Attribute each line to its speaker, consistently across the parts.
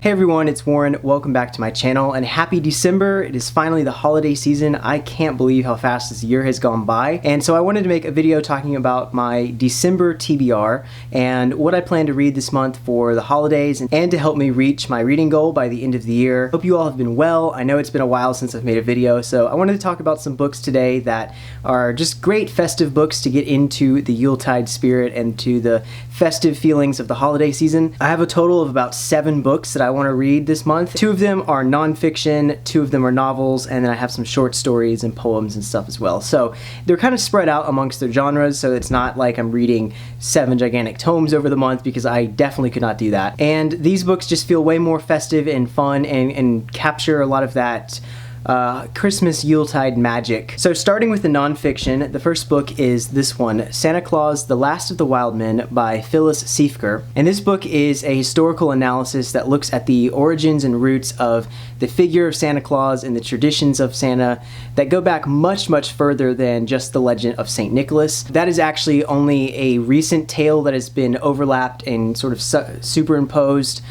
Speaker 1: Hey everyone, it's Warren. Welcome back to my channel and happy December. It is finally the holiday season. I can't believe how fast this year has gone by. And so I wanted to make a video talking about my December TBR and what I plan to read this month for the holidays and to help me reach my reading goal by the end of the year. Hope you all have been well. I know it's been a while since I've made a video, so I wanted to talk about some books today that are just great festive books to get into the Yuletide spirit and to the festive feelings of the holiday season. I have a total of about 7 books that I want to read this month. 2 of them are nonfiction, 2 of them are novels, and then I have some short stories and poems and stuff as well. So they're kind of spread out amongst their genres, so it's not like I'm reading 7 gigantic tomes over the month, because I definitely could not do that. And these books just feel way more festive and fun and capture a lot of that Christmas Yuletide magic. So starting with the nonfiction, the first book is this one, Santa Claus, The Last of the Wild Men by Phyllis Siefker. And this book is a historical analysis that looks at the origins and roots of the figure of Santa Claus and the traditions of Santa that go back much, much further than just the legend of St. Nicholas. That is actually only a recent tale that has been overlapped and sort of superimposed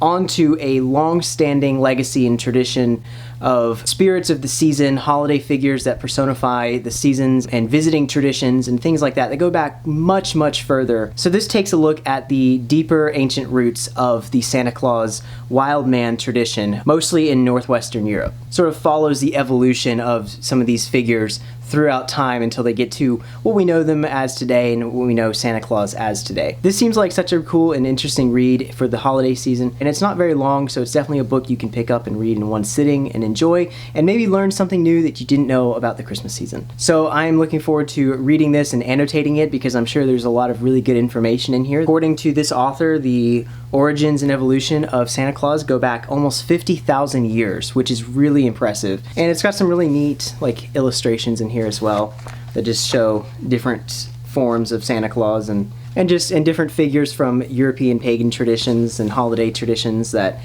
Speaker 1: onto a long-standing legacy and tradition of spirits of the season, holiday figures that personify the seasons, and visiting traditions and things like that that go back much, much further. So this takes a look at the deeper ancient roots of the Santa Claus wild man tradition, mostly in northwestern Europe. Sort of follows the evolution of some of these figures throughout time until they get to what we know them as today and what we know Santa Claus as today. This seems like such a cool and interesting read for the holiday season, and it's not very long, so it's definitely a book you can pick up and read in one sitting and enjoy, and maybe learn something new that you didn't know about the Christmas season. So I'm looking forward to reading this and annotating it, because I'm sure there's a lot of really good information in here. According to this author, the origins and evolution of Santa Claus go back almost 50,000 years, which is really impressive. And it's got some really neat illustrations in here as well that just show different forms of Santa Claus and different figures from European pagan traditions and holiday traditions that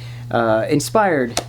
Speaker 1: inspired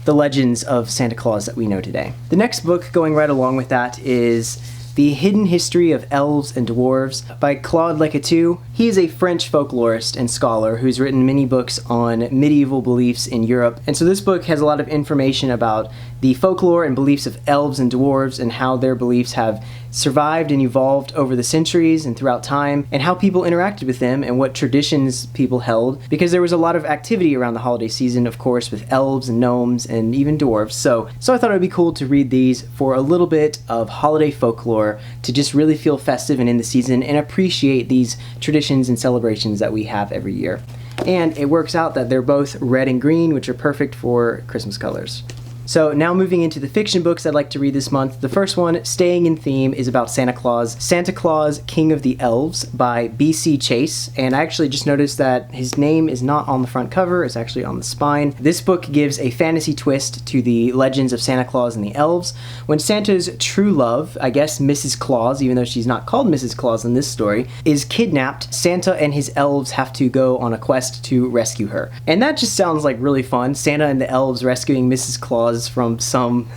Speaker 1: the legends of Santa Claus that we know today. The next book going right along with that is The Hidden History of Elves and Dwarves by Claude Lecatou. He is a French folklorist and scholar who's written many books on medieval beliefs in Europe. And so this book has a lot of information about the folklore and beliefs of elves and dwarves and how their beliefs have survived and evolved over the centuries and throughout time, and how people interacted with them and what traditions people held, because there was a lot of activity around the holiday season, of course, with elves and gnomes and even dwarves. So I thought it would be cool to read these for a little bit of holiday folklore to just really feel festive and in the season and appreciate these traditions and celebrations that we have every year. And it works out that they're both red and green, which are perfect for Christmas colors. So now moving into the fiction books I'd like to read this month. The first one, staying in theme, is about Santa Claus. Santa Claus, King of the Elves by B.C. Chase. And I actually just noticed that his name is not on the front cover, it's actually on the spine. This book gives a fantasy twist to the legends of Santa Claus and the elves. When Santa's true love, I guess Mrs. Claus, even though she's not called Mrs. Claus in this story, is kidnapped, Santa and his elves have to go on a quest to rescue her. And that just sounds like really fun. Santa and the elves rescuing Mrs. Claus from some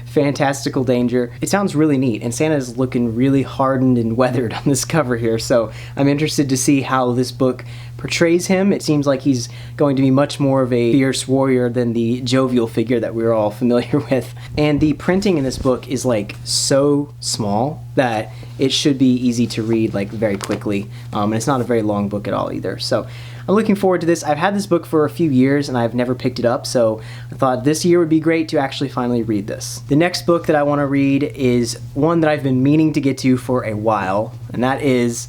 Speaker 1: fantastical danger. It sounds really neat, and Santa's looking really hardened and weathered on this cover here, so I'm interested to see how this book portrays him. It seems like he's going to be much more of a fierce warrior than the jovial figure that we're all familiar with. And the printing in this book is so small that it should be easy to read very quickly, and it's not a very long book at all either. So I'm looking forward to this. I've had this book for a few years and I've never picked it up, so I thought this year would be great to actually finally read this. The next book that I want to read is one that I've been meaning to get to for a while, and that is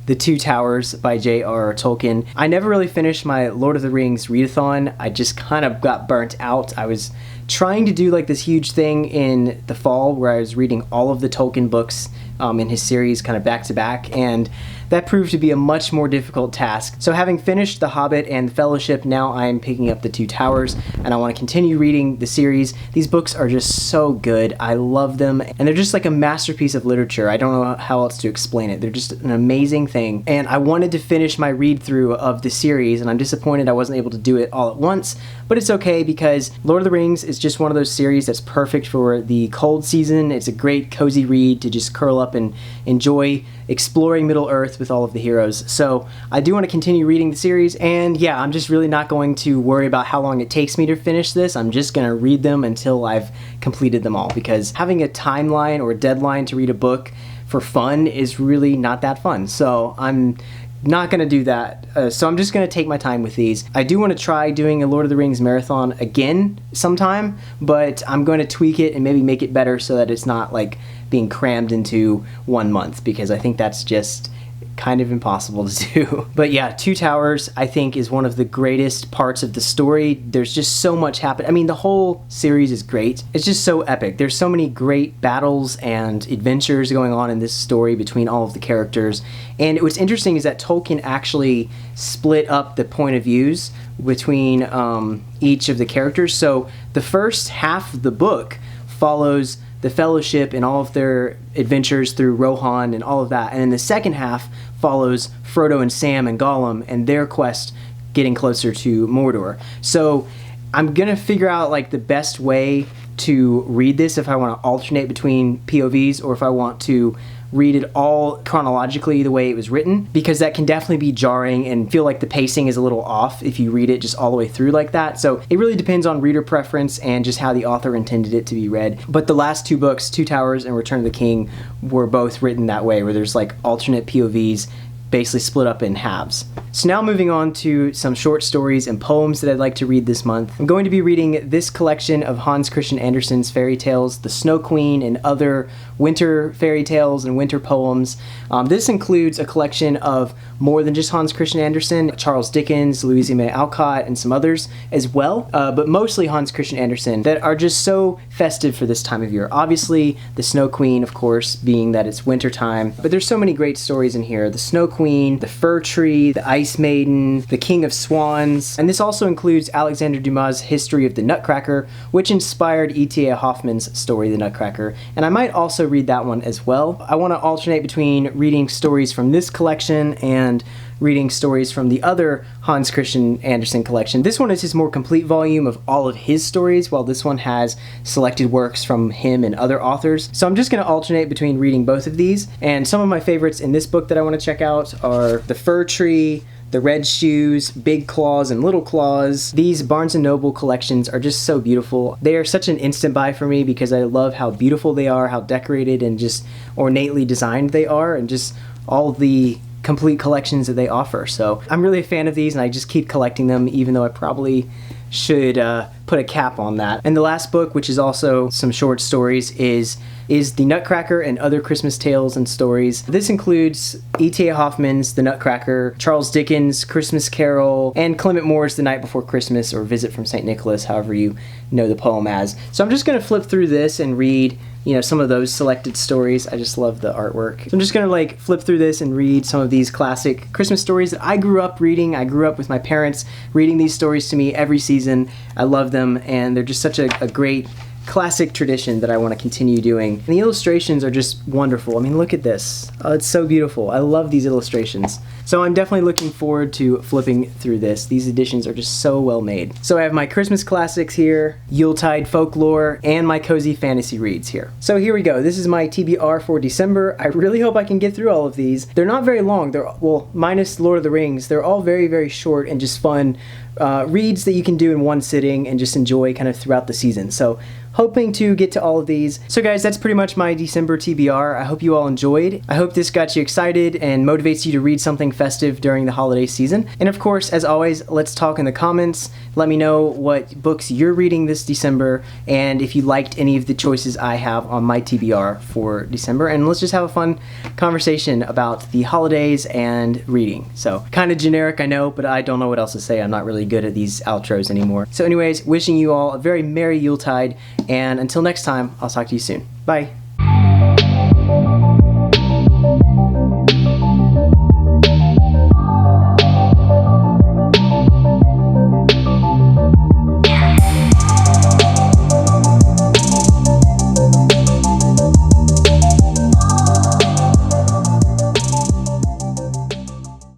Speaker 1: The Two Towers by J.R.R. Tolkien. I never really finished my Lord of the Rings readathon. I just kind of got burnt out. I was trying to do this huge thing in the fall where I was reading all of the Tolkien books in his series kind of back to back, and that proved to be a much more difficult task. So having finished The Hobbit and The Fellowship, now I'm picking up The Two Towers, and I want to continue reading the series. These books are just so good. I love them, and they're just like a masterpiece of literature. I don't know how else to explain it. They're just an amazing thing, and I wanted to finish my read-through of the series, and I'm disappointed I wasn't able to do it all at once, but it's okay because Lord of the Rings is just one of those series that's perfect for the cold season. It's a great cozy read to just curl up and enjoy exploring Middle-earth with all of the heroes. So I do want to continue reading the series, and yeah, I'm just really not going to worry about how long it takes me to finish this. I'm just going to read them until I've completed them all, because having a timeline or a deadline to read a book for fun is really not that fun. So I'm not going to do that. So I'm just going to take my time with these. I do want to try doing a Lord of the Rings marathon again sometime, but I'm going to tweak it and maybe make it better so that it's not like being crammed into 1 month, because I think that's just kind of impossible to do. But yeah, Two Towers I think is one of the greatest parts of the story. There's just so much happening. I mean, the whole series is great. It's just so epic. There's so many great battles and adventures going on in this story between all of the characters. And what's interesting is that Tolkien actually split up the point of views between each of the characters. So the first half of the book follows the Fellowship and all of their adventures through Rohan and all of that. And then the second half follows Frodo and Sam and Gollum and their quest getting closer to Mordor. So I'm gonna figure out like the best way to read this, if I want to alternate between POVs or if I want to read it all chronologically the way it was written, because that can definitely be jarring and feel like the pacing is a little off if you read it just all the way through like that. So it really depends on reader preference and just how the author intended it to be read. But the last two books, Two Towers and Return of the King, were both written that way, where there's like alternate POVs basically split up in halves. So now moving on to some short stories and poems that I'd like to read this month. I'm going to be reading this collection of Hans Christian Andersen's fairy tales, The Snow Queen and other winter fairy tales and winter poems. This includes a collection of more than just Hans Christian Andersen, Charles Dickens, Louisa May Alcott, and some others as well, but mostly Hans Christian Andersen, that are just so festive for this time of year. Obviously, The Snow Queen, of course, being that it's winter time, but there's so many great stories in here. The Snow Queen, The Fir Tree, The Ice Maiden, The King of Swans, and this also includes Alexander Dumas' History of the Nutcracker, which inspired E.T.A. Hoffmann's story, The Nutcracker, and I might also read that one as well. I want to alternate between reading stories from this collection and reading stories from the other Hans Christian Andersen collection. This one is his more complete volume of all of his stories, while this one has selected works from him and other authors. So I'm just going to alternate between reading both of these, and some of my favorites in this book that I want to check out are The Fir Tree, The Red Shoes, Big Claws, and Little Claws. These Barnes & Noble collections are just so beautiful. They are such an instant buy for me because I love how beautiful they are, how decorated and just ornately designed they are, and just all the complete collections that they offer. So I'm really a fan of these, and I just keep collecting them, even though I probably should put a cap on that. And the last book, which is also some short stories, is The Nutcracker and Other Christmas Tales and Stories. This includes E.T.A. Hoffmann's The Nutcracker, Charles Dickens' Christmas Carol, and Clement Moore's The Night Before Christmas, or Visit from St. Nicholas, however you know the poem as. So I'm just going to flip through this and read, you know, some of those selected stories. I just love the artwork. So I'm just gonna like flip through this and read some of these classic Christmas stories that I grew up reading. I grew up with my parents reading these stories to me every season. I love them, and they're just such a great classic tradition that I want to continue doing. And the illustrations are just wonderful. I mean, look at this. Oh, it's so beautiful. I love these illustrations. So I'm definitely looking forward to flipping through this. These editions are just so well made. So I have my Christmas classics here, Yuletide folklore, and my cozy fantasy reads here. So here we go. This is my TBR for December. I really hope I can get through all of these. They're not very long. They're, well, minus Lord of the Rings, they're all very, very short and just fun reads that you can do in one sitting and just enjoy kind of throughout the season. So hoping to get to all of these. So guys, that's pretty much my December TBR. I hope you all enjoyed. I hope this got you excited and motivates you to read something festive during the holiday season. And of course, as always, let's talk in the comments. Let me know what books you're reading this December, and if you liked any of the choices I have on my TBR for December. And let's just have a fun conversation about the holidays and reading. So kind of generic, I know, but I don't know what else to say. I'm not really good at these outros anymore. So anyways, wishing you all a very Merry Yuletide, and until next time, I'll talk to you soon. Bye.